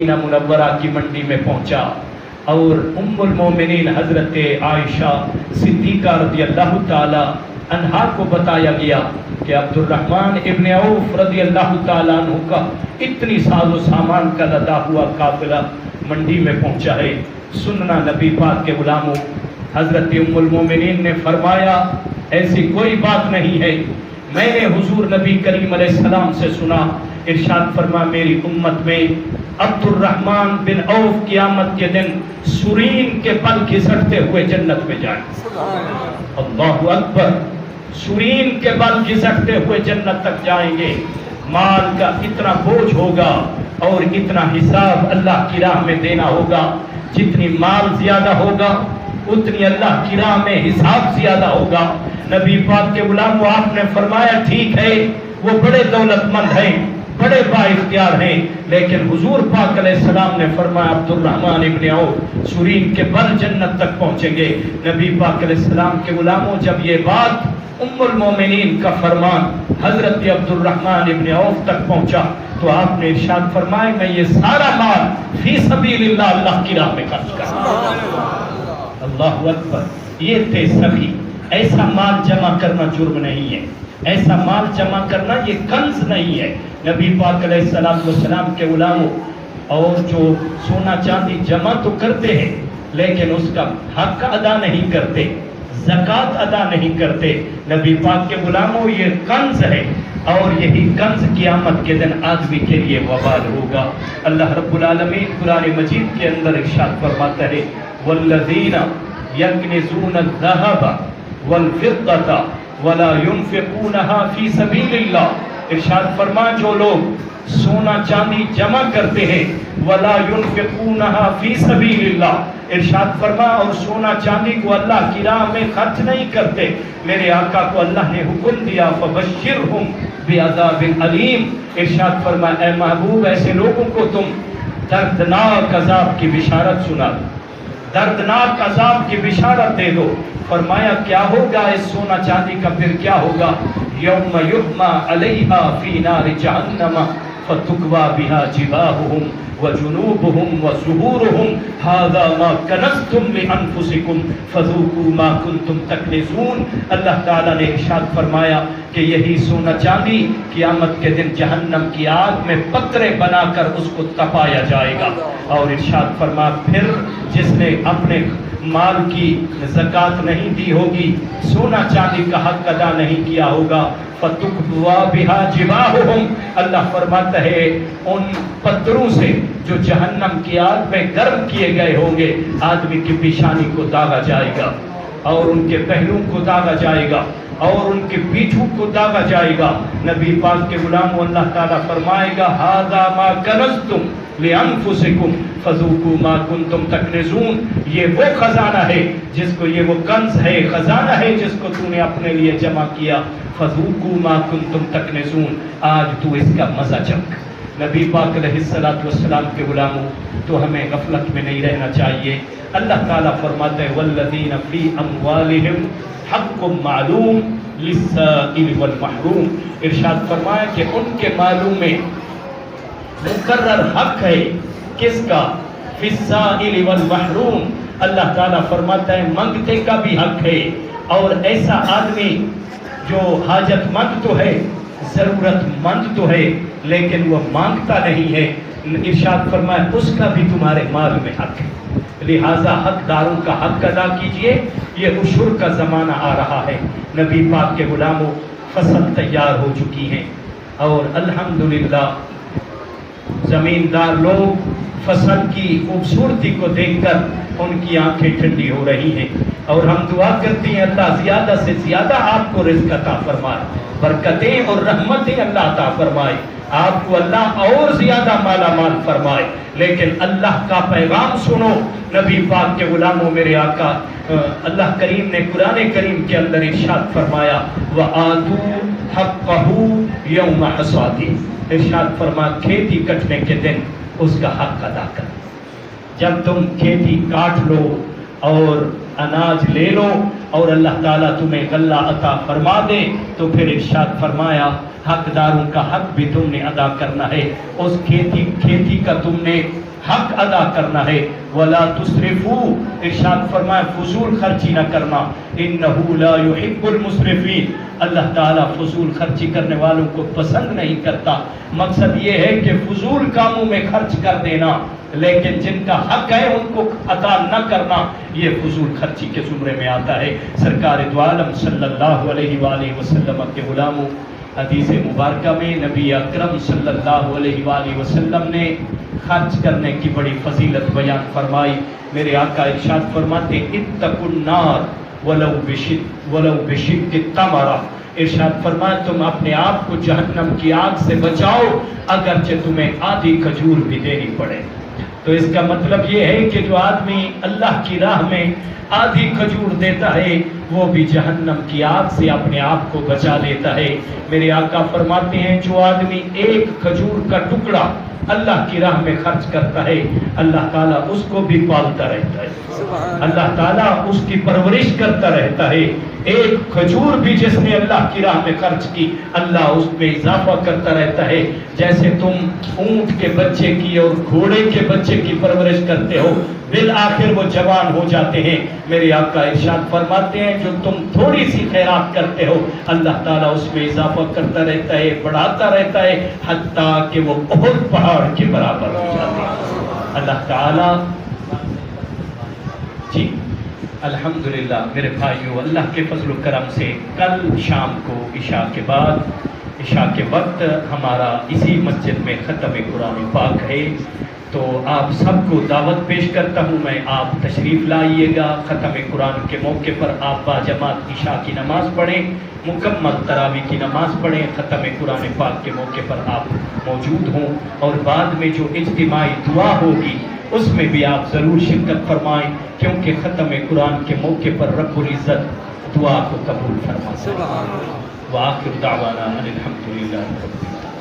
Medina Munawwara की मंडी में पहुंचा और उम्मुल मोमिनीन हजरत आयशा सिद्दीका रदियल्लाहु ताला अन्हा को बताया गया कि अब्दुर्रहमान इब्न औफ रदियल्लाहु ताला अन्हु का इतनी साजो सामान का लदा हुआ काफिला मंडी में पहुंचा है। सुनना नबी पाक के गुलामों, हजरत उम्मुल मोमिनीन ने फरमाया ऐसी कोई बात नहीं है, मैंने हुजूर नबी करीम अलैहिस्सलाम से सुना, इरशाद फरमा मेरी उम्मत में अब्दुर्रहमान बिन औफ क़यामत के दिन सुरीन के बल घिसटते हुए जन्नत में जाएंगे। अल्लाहु अकबर, सुरीन के बल घिसटते हुए जन्नत तक जाएंगे। माल का इतना बोझ होगा और इतना हिसाब अल्लाह की राह में देना होगा। जितनी माल ज्यादा होगा उतनी अल्लाह की राह में हिसाब ज्यादा होगा। नबी पाक के गुलाम आपने फरमाया ठीक है वो बड़े दौलतमंद हैं, बड़े बाइख्तियार हैं, लेकिन हुजूर पाक अलैहिस्सलाम ने फरमाया अब्दुर्रहमान इब्न औफ सुरीन के बल जन्नत तक पहुंचेंगे। नबी पाक अलैहिस्सलाम के गुलामों, जब ये बात उम्मुल मोमिनीन का फरमान हजरत अब्दुर्रहमान इब्न औफ तक पहुंचा तो आपने इरशाद फरमाया मैं ये सारा माल फी सबीलिल्लाह अल्लाह की राह में खर्च करूंगा। अल्लाहु अकबर, ये थे सभी। ऐसा माल जमा करना जुर्म नहीं है, ऐसा माल जमा करना ये कंज नहीं है। नबी पाक अलैहिस्सलाम के गुलामों, और जो सोना चांदी जमा तो करते हैं लेकिन उसका हक अदा नहीं करते, ज़कात अदा नहीं करते। नबी पाक के गुलामों, ये कंज है और यही कंज क़यामत के दिन आदमी के लिए वबाल होगा। अल्लाह रब्बुल आलमीन कुरान मजीद के अंदर इरशाद फरमाता है वल्लज़ीना यकनिज़ून अज़्ज़हब वल-फ़िद्दता वला युनफ़िक़ूनहा फ़ी सबीलिल्लाह। इरशाद फरमा जो लोग सोना चांदी जमा करते हैं वला युनफ़िक़ूनहा फ़ी सबीलिल्लाह, इरशाद फरमा और सोना चांदी को अल्लाह की राह में खर्च नहीं करते, मेरे आका को अल्लाह ने हुक्म दिया फ़बश्शिरहुम बिअज़ाबिन अलीम। इरशाद फरमा ए महबूब ऐसे लोगों को तुम दर्दनाक अज़ाब की बिशारत सुना, दर्दनाक अज़ाब की बिशारत दे दो। फरमाया क्या होगा इस सोना चांदी का, फिर क्या होगा? यौम युहमा अलैहा फी नारि जहन्नम फतुकवा बिहा जिबाहुहुम व जुनूबुहुम व ज़ुहूरुहुम हाज़ा मा कनज़्तुम लिअन्फुसिकुम फ़ज़ूक़ू मा कुन्तुम तकनिज़ून। अल्लाह ताला ने इरशाद फरमाया कि यही सोना चांदी क़यामत के दिन जहन्नम की आग में पत्रे बनाकर उसको तपाया जाएगा। और इरशाद फरमा फिर जिसने अपने माल की ज़कात नहीं दी होगी, सोना चांदी का हक अदा नहीं किया होगा, फतुकवा बिहा जिबाहुहुम, अल्लाह फरमाता है उन पत्थरों से जो जहन्नम की आग में गर्म किए गए होंगे आदमी की पेशानी को दागा जाएगा और उनके पहलू को दागा जाएगा और उनके पीठों को दागा जाएगा। नबी पाक के गुलाम अल्लाह ताला फरमाएगा हाज़ा मा कनज़्तुम लिअन्फुसिकुम फ़ज़ूक़ू मा कुन्तुम तकनिज़ून। ये वो खजाना है जिसको, ये वो कंज है, खजाना है जिसको तूने अपने लिए जमा किया। फ़ज़ूक़ू मा कुन्तुम तकनिज़ून, आज तू इसका मज़ा चख। नबी पाक अलैहिस्सलातु वस्सलाम के गुलामों, तो हमें गफलत में नहीं रहना चाहिए। अल्लाह ताला फरमाते हैं वल्लज़ीना फ़ी अम्वालिहिम हक़्क़ुम मालूम लिस्साइल वल महरूम। इरशाद फरमाया कि उनके मालूम में मुकर्रर हक है, किसका? फिस्साइल वल महरूम। अल्लाह ताला फरमाता है मांगते का भी हक है, और ऐसा आदमी जो हाजतमंद तो है, ज़रूरतमंद तो है, लेकिन वो मांगता नहीं है, इरशाद फरमाया उसका भी तुम्हारे माल में हक है। लिहाजा हकदारों का हक अदा कीजिए। ये उशुर का ज़माना आ रहा है। नबी पाक के गुलामों, फसल तैयार हो चुकी हैं और अल्हम्दुलिल्लाह ज़मींदार लोग फसल की खूबसूरती को देखकर उनकी आंखें ठंडी हो रही हैं और हम दुआ करते हैं अल्लाह ज़्यादा से ज़्यादा आपको रिज़्क़ अता फरमाए, बरकतें और रहमतें अल्लाह अता फरमाए, आपको अल्लाह और ज़्यादा माला माल फरमाए। लेकिन अल्लाह का पैगाम सुनो। नबी पाक के गुलामों, मेरे आका अल्लाह करीम ने कुरान करीम के अंदर इरशाद फरमाया व आतू हक़्क़हू यौम हसादी। इरशाद फरमा खेती कटने के दिन उसका हक अदा कर। जब तुम खेती काट लो और अनाज ले लो और अल्लाह ताला तुम्हें गल्ला अता फरमा दे तो फिर इरशाद फरमाया हकदारों का हक भी तुमने अदा करना है। उस खेती का तुमने حق ادا کرنا ہے. ولا تسرفو، ارشاد فرمایا فضول خرچی نہ کرنا. انہ لا یحب المسرفین، اللہ تعالیٰ فضول خرچی کرنے والوں کو پسند نہیں کرتا. مقصد یہ ہے کہ فضول کاموں میں خرچ کر دینا، لیکن جن کا حق ہے ان کو عطا نہ کرنا، یہ فضول خرچی کے زمرے میں آتا ہے. سرکار دو عالم صلی اللہ علیہ وآلہ وسلم کے غلاموں، حدیث مبارکہ میں نبی اکرم صلی اللہ علیہ وآلہ وسلم نے خرچ کرنے کی بڑی فضیلت بیان فرمائی. میرے آقا ارشاد فرماتے اتقوا النار ولو بشق التمرہ، ارشاد فرمایا تم اپنے آپ کو جہنم کی آگ سے بچاؤ اگرچہ تمہیں آدھی کھجور بھی دینی پڑے. تو اس کا مطلب یہ ہے کہ جو آدمی اللہ کی راہ میں آدھی کھجور دیتا ہے وہ بھی جہنم کی آگ سے اپنے آپ کو بچا لیتا ہے. میرے آقا فرماتے ہیں جو آدمی ایک کھجور کا ٹکڑا اللہ کی راہ میں خرچ کرتا ہے اللہ تعالیٰ اس کو بھی پالتا رہتا ہے، اللہ تعالیٰ اس کی پرورش کرتا رہتا ہے. ایک کھجور بھی جس نے اللہ کی راہ میں خرچ کی اللہ اس میں اضافہ کرتا رہتا ہے. جیسے تم اونٹ کے بچے کی اور گھوڑے کے بچے کی پرورش کرتے ہو بالآخر وہ جوان ہو جاتے ہیں. میرے آقا ارشاد فرماتے ہیں جو تم تھوڑی سی خیرات کرتے ہو اللہ تعالیٰ اس میں اضافہ کرتا رہتا ہے، بڑھاتا رہتا ہے حتیٰ کہ وہ بہت پہاڑ کے برابر ہو جاتے ہیں. اللہ تعالیٰ جی الحمدللہ میرے بھائیو، اللہ کے فضل و کرم سے کل شام کو عشاء کے وقت ہمارا اسی مسجد میں ختم قرآن پاک ہے. تو آپ سب کو دعوت پیش کرتا ہوں میں، آپ تشریف لائیے گا. ختم قرآن کے موقع پر آپ باجماعت عشاء کی نماز پڑھیں، مکمل تراویح کی نماز پڑھیں. ختم قرآن پاک کے موقع پر آپ موجود ہوں اور بعد میں جو اجتماعی دعا ہوگی اس میں بھی آپ ضرور شرکت فرمائیں، کیونکہ ختم قرآن کے موقع پر رب العزت دعا کو قبول فرماتا ہے. وآخر دعوانا ان الحمدللہ رب العالمین.